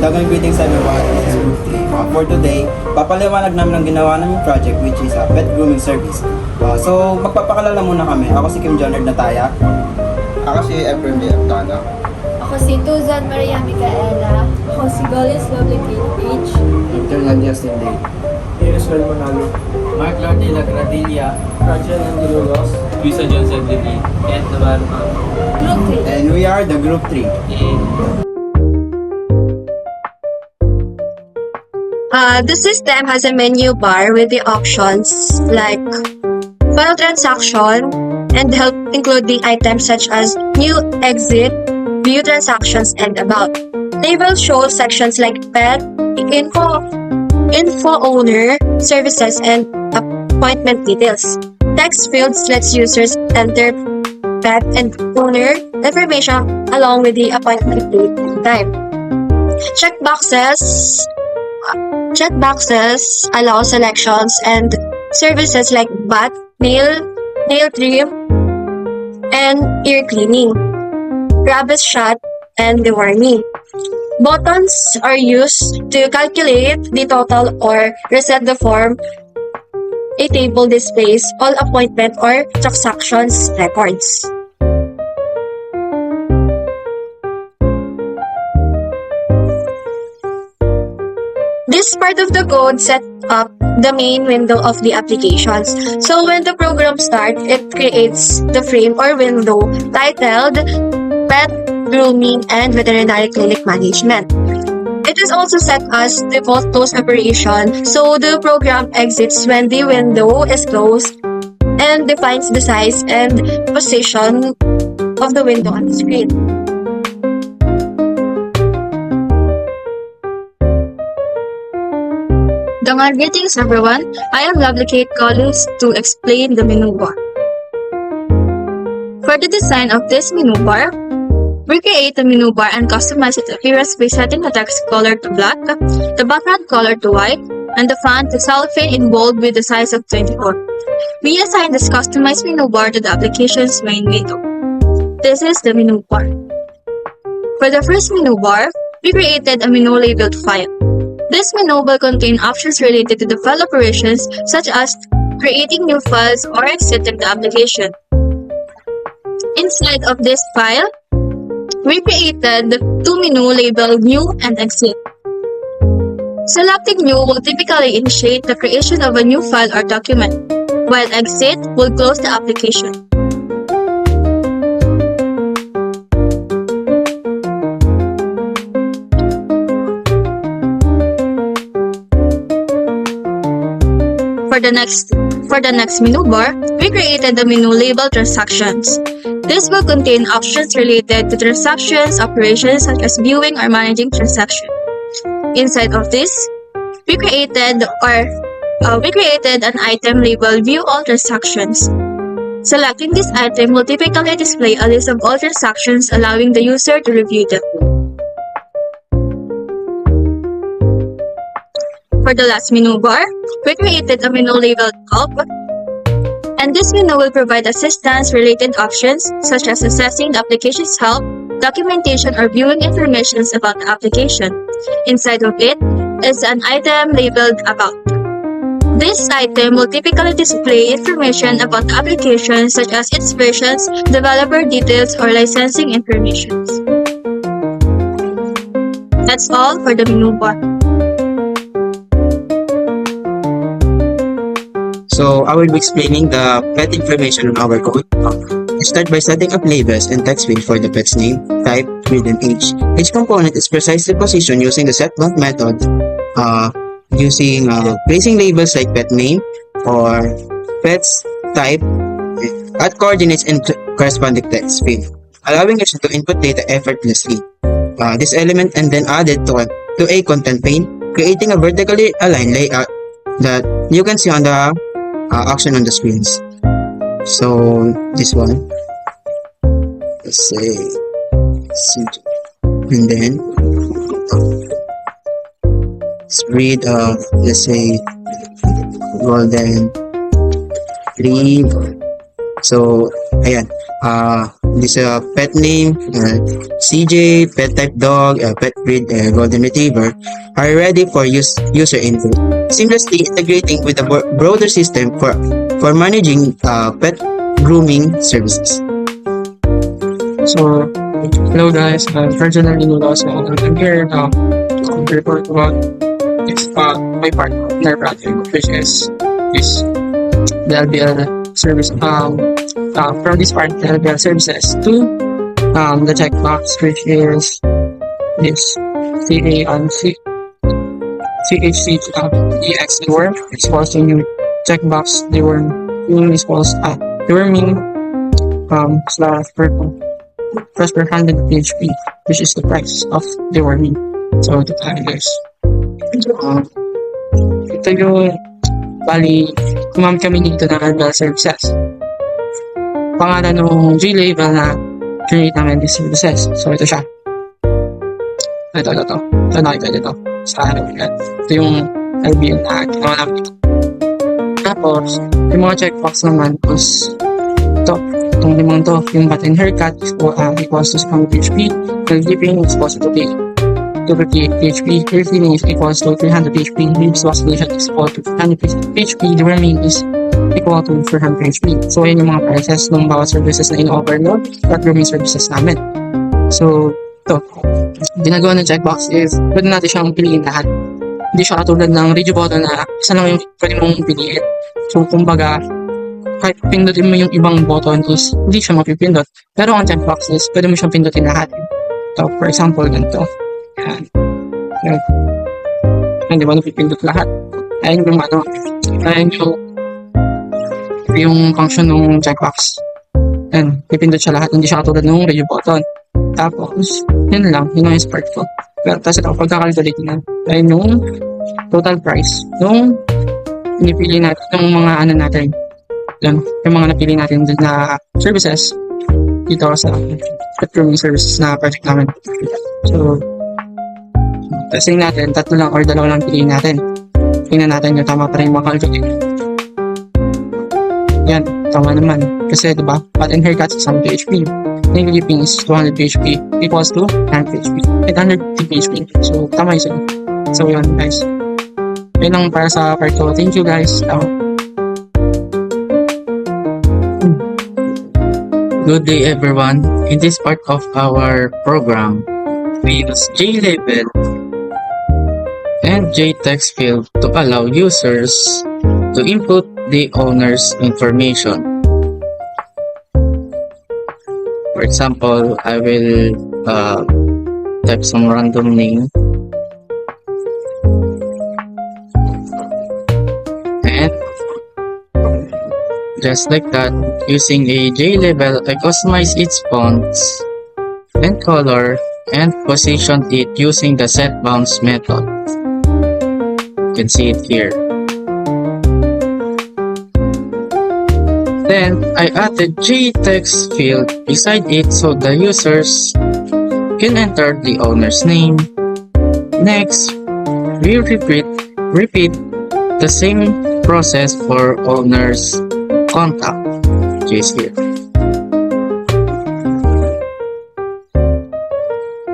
Dagang greetings everyone, this is Group 3. For today, papaliwanag namin ang ginawa naming project which is a pet grooming service. So, magpapakalala muna kami. Ako si Kim Jonard Nataya. Ako si Efren B. Abtana. Ako si Tuzan Maria Micaela. Ako si Golis Lovely Kate Page. Internal Justin Day. Iriswel Manalo, Mark Lord de la Gradilla, Rachel Angelos, Luisa Johnson Devi, and Navarro. Group 3. And we are the Group 3. The system has a menu bar with the options like file transaction and help including items such as new, exit, view transactions, and about. Table shows sections like pet, info owner, services, and appointment details. Text fields lets users enter pet and owner information along with the appointment date and time. Checkboxes allow selections and services like bath, nail trim, and ear cleaning, rabies shot, and deworming. Buttons are used to calculate the total or reset the form. A table displays all appointment or transactions records. This part of the code set up the main window of the applications. So when the program starts, it creates the frame or window titled Pet Grooming and Veterinary Clinic Management. It is also set as default close operation, so the program exits when the window is closed and defines the size and position of the window on the screen. Greetings everyone, I am Lovely Kate Collins to explain the menu bar. For the design of this menu bar, we create the menu bar and customize its appearance by setting the text color to black, the background color to white, and the font to cellophane in bold with the size of 24. We assign this customized menu bar to the application's main window. This is the menu bar. For the first menu bar, we created a menu labeled file. This menu will contain options related to the file operations such as creating new files or exiting the application. Inside of this file, we created two menus labeled New and Exit. Selecting New will typically initiate the creation of a new file or document, while Exit will close the application. For the next menu bar, we created the menu labeled Transactions. This will contain options related to transactions, operations such as viewing or managing transactions. Inside of this, we created an item labeled View All Transactions. Selecting this item will typically display a list of all transactions, allowing the user to review them. For the last menu bar, we created a menu labeled Help, and this menu will provide assistance-related options such as accessing the application's help, documentation, or viewing information about the application. Inside of it is an item labeled About. This item will typically display information about the application such as its versions, developer details, or licensing information. That's all for the menu bar. So I will be explaining the pet information on our code. Start by setting up labels and text field for the pet's name, type, breed, and age. Each component is precisely positioned using the setBump method, using placing labels like pet name or pet's type at coordinates and corresponding text field, allowing us to input data effortlessly. This element and then added to a content pane, creating a vertically aligned layout that you can see on the action on the screens. So this one, let's say, and then breed of, let's say, golden retriever. So ayan, this pet name, CJ, pet type dog, pet breed, golden retriever, are ready for user input, seamlessly integrating with the broader system for managing pet grooming services. So, hello guys, Ferdinand Linulos. I'm here to report about this my part in our project, which is this the LBL service. From this part, the LBL services to the checkbox, which is this CHC EX worm equals to new checkbox. The worm equals deworming slash purple. Price per 100 PHP, which is the price of the warming. So, ito tayo guys. Ito yung, bali, kumamit kami dito ng LBL services. Pangalan ng G-label na create namin these services. So, ito siya. Ito. Ito nakita dito. Sa LBL. Ito yung LBL na ginawa namin dito. Tapos, yung mga checkbox naman is ito. Itong limang to, yung button haircut equals to 600 PHP, curl dipping is equals to 250 PHP, hair cleaning is equals to 300 PHP, leaves wassolation is equal to 300 PHP, deworming is equal to 400 PHP. So, yan yung mga prices ng bawat services na in-overload at grooming services namin. So, ito, ginagawa ng checkbox is pwede natin siyang piliin lahat. Hindi siya katulad ng radio button na isa lang yung pwede mong piliin. So, kumbaga, kahit pindutin mo yung ibang button is hindi siya mapipindot. Pero ang checkbox is pwede mo siyang pindutin lahat. So, for example, ganito. Yan. Hindi ba napipindot lahat? Ayan yung ayan yung function ng checkbox. Yan, pipindot siya lahat. Hindi siya katulad ng radio button. Tapos, yun lang. Yun ang spark ko. Pero tapos ito, pagkakalculate na, ayan yung total price. Yung pinipili natin, yung mga natin. Yung mga napili natin dun na services dito sa pet grooming services na project namin. So, testing natin, 3 lang or 2 lang piliin natin. Tingnan natin yung tama pa rin mga calculate. Yan, tama naman. Kasi diba, button haircut is 100 PHP. Nail clipping is 200 PHP equals to 100 PHP. 800 PHP. So, tama yun. So, yun guys. Yun lang para sa part ko. Thank you guys. Good day everyone. In this part of our program, we use J-label and J-text field to allow users to input the owner's information. For example, I will type some random name and just like that, using a J-label, I customize its fonts and color and position it using the set bounds method. You can see it here. Then, I added J-text field beside it so the users can enter the owner's name. Next, we repeat the same process for owner's contact, which is here.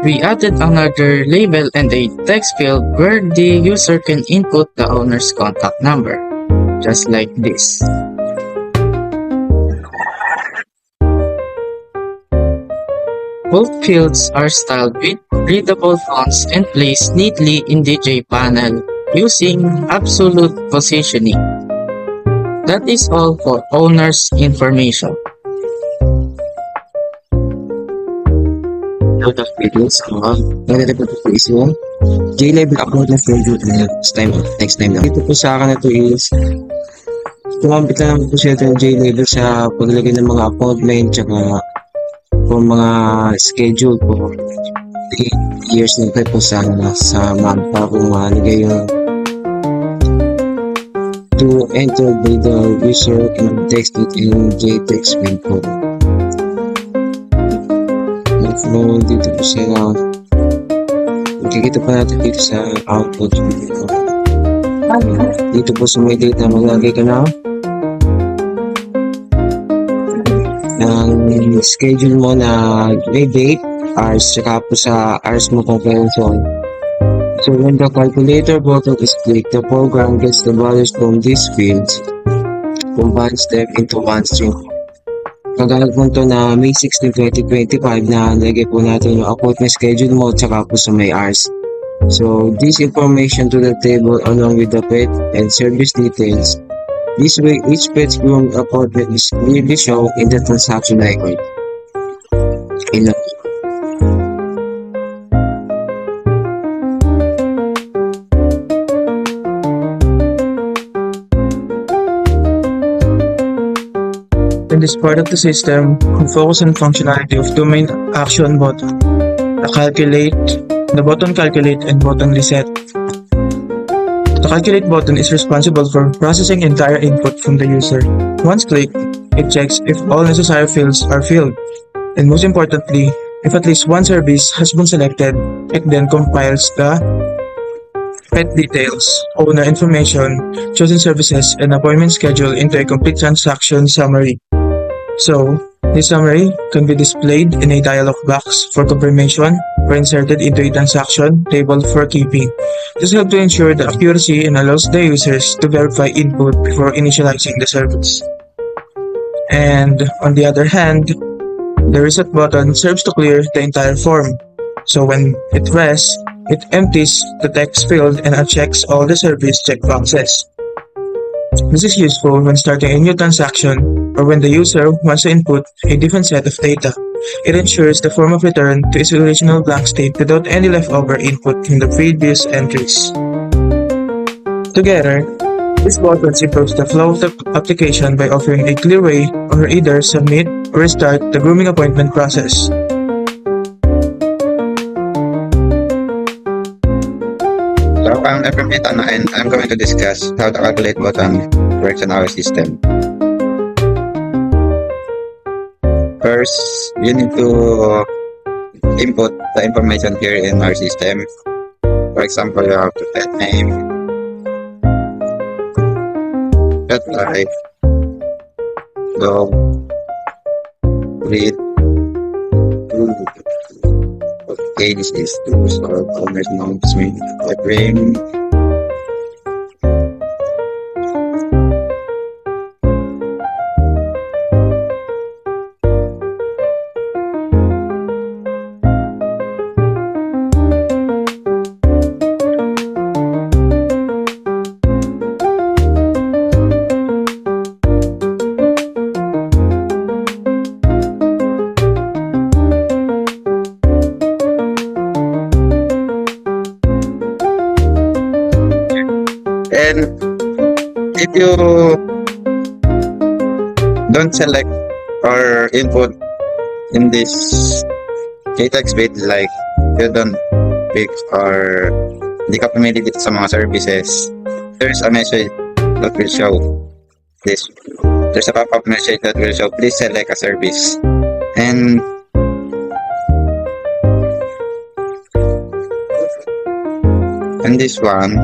We added another label and a text field where the user can input the owner's contact number, just like this. Both fields are styled with readable fonts and placed neatly in the J panel using absolute positioning. That is all for owner's information. Out of videos, naglalagay po is yung J-label upload na field next time lang. Dito po sa akin na to is kumambit lang po siya yung J-label sa paglagay ng mga appointment tsaka po mga schedule po. Years na po sa month para po malagay yung to enter by the user and text it in J-text field po. So, dito po siya makikita pa natin dito sa output video. Dito po sa may data maglagay ka na ang schedule mo na may date, hours, saka po sa hours mo comparison. So when the calculator button is clicked, the program gets the values from these fields, combines them into one string. Kagaya po ito na May 16, 2025 na lagay po natin yung appointment schedule mo at saka po sa may hours. So this information to the table along with the pet and service details. This way, each pet's groom appointment is clearly shown in the transaction record. In this part of the system, we focus on functionality of two main action buttons, the button calculate and button reset. The calculate button is responsible for processing entire input from the user. Once clicked, it checks if all necessary fields are filled, and most importantly, if at least one service has been selected, it then compiles the pet details, owner information, chosen services, and appointment schedule into a complete transaction summary. So, this summary can be displayed in a dialog box for confirmation or inserted into a transaction table for keeping. This helps to ensure the accuracy and allows the users to verify input before initializing the service. And on the other hand, the reset button serves to clear the entire form. So when it rests, it empties the text field and unchecks all the service checkboxes. This is useful when starting a new transaction or when the user wants to input a different set of data. It ensures the form of return to its original blank state without any leftover input from the previous entries. Together, these buttons improves the flow of the application by offering a clear way to either submit or restart the grooming appointment process. So I'm Efrem Itana and I'm going to discuss how the calculate button works on our system. First, you need to input the information here in our system. For example, you have the pet name, pet type, dog, breed, age is 2, so owner's name is me, Efrem. And if you don't select or input in this KTEX bit, like you don't pick or hindi ka pumili dito sa mga services, there's a message that will show this. There's a pop-up message that will show please select a service. And this one,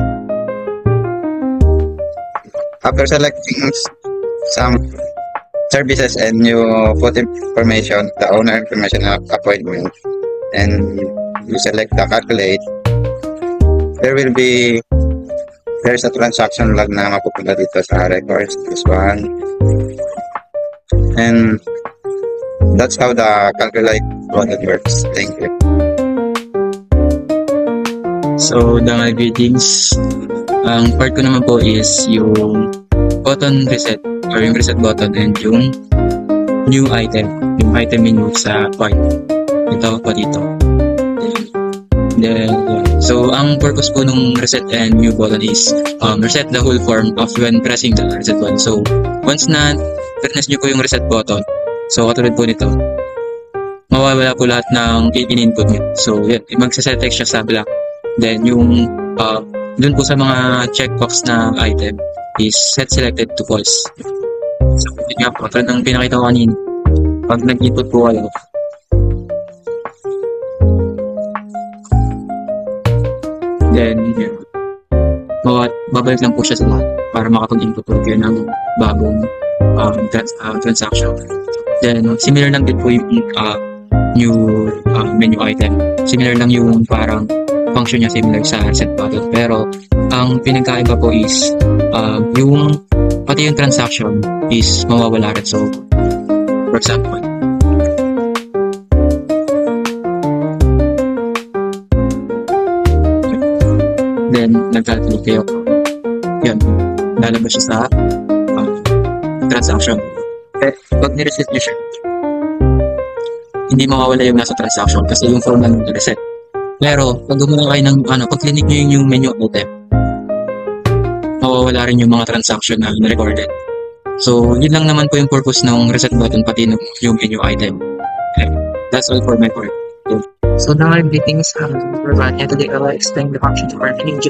after selecting some services and you put information, the owner information of appointment, and you select the calculate, there's a transaction log na mapupunta dito sa records, this one. And that's how the calculate button works. Thank you. So, dangal greetings. Ang part ko naman po is yung button reset or yung reset button and yung new item, yung item menu sa point. Ito po dito. Then, yeah. So, ang purpose po nung reset and new button is reset the whole form of when pressing the reset button. So, once na press nyo po yung reset button, so katulad po nito, mawawala po lahat ng in-input nyo. So, yun, magsaset text siya sa black. Then, yung dun po sa mga checkbox na item is set selected to false. So, yun nga po, tulad ng pinakita ko kanina. Pag nag-input po kayo, then, yun. Babalik lang po siya sa lahat para makapag-input po kayo ng bagong transaction. Then, similar lang din po yung new menu item. Similar lang yung parang function niya similar sa reset button. Pero, ang pinagkaiba po is yung pati yung transaction is mawawala rin. So, for example, then nag-calculate kayo. Yan, lalabas siya sa transaction. Pag nireset nyo siya, hindi mawawala yung nasa transaction kasi yung form lang yung reset. Pero, pag gumawa kayo ng, pag clinic nyo yung menu item, mawawala rin yung mga transaction na recorded. So, yun lang naman po yung purpose ng reset button pati yung menu item. Okay. That's all for my part. So now I'm greetings for one, and today I will explain the function of our menu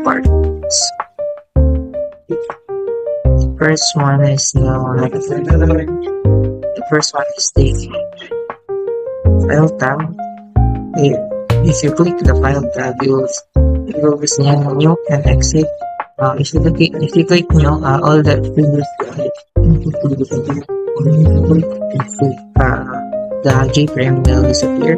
part. First one is the file tab. If you click the file tab, you will see a new and exit. If you click new, all the previous the JFrame will disappear.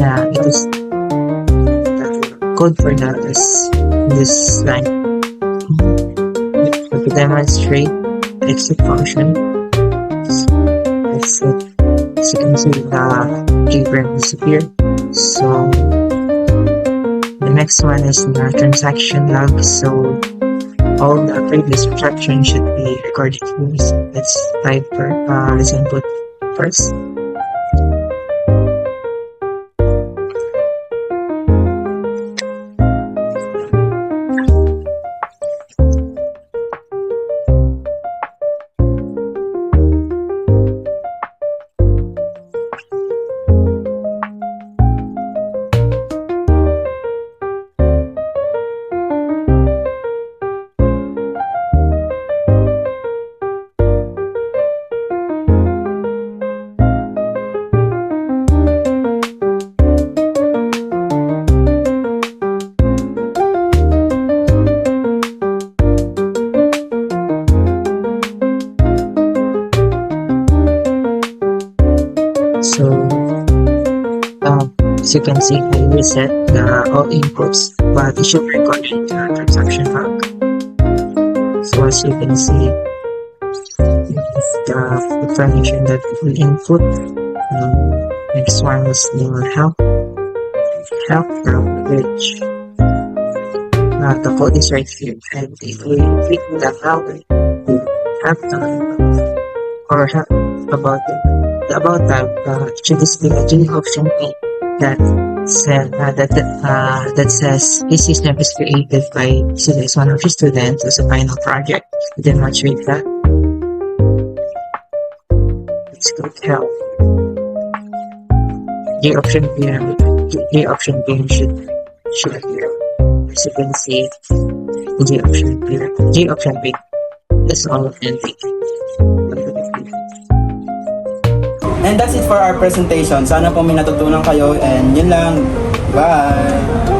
It is the code for that is this line. To demonstrate exit function, exit. As you can see, the JFrame disappear. So the next one is the transaction log. So all the previous transactions should be recorded first. Let's type let's input first. So, as you can see, I reset all inputs, but it should record in the transaction log. So, as you can see, the information that we input. Next one was the help tab, which the code is right here. And if we click the help, we have or help about it. The about tab should display a G option A that says this system is created by students, one of your students as a final project. Then once you read that, let's click help. G option B should appear. As you can see, G option B is all authentic. And that's it for our presentation. Sana po may natutunan kayo and yun lang. Bye!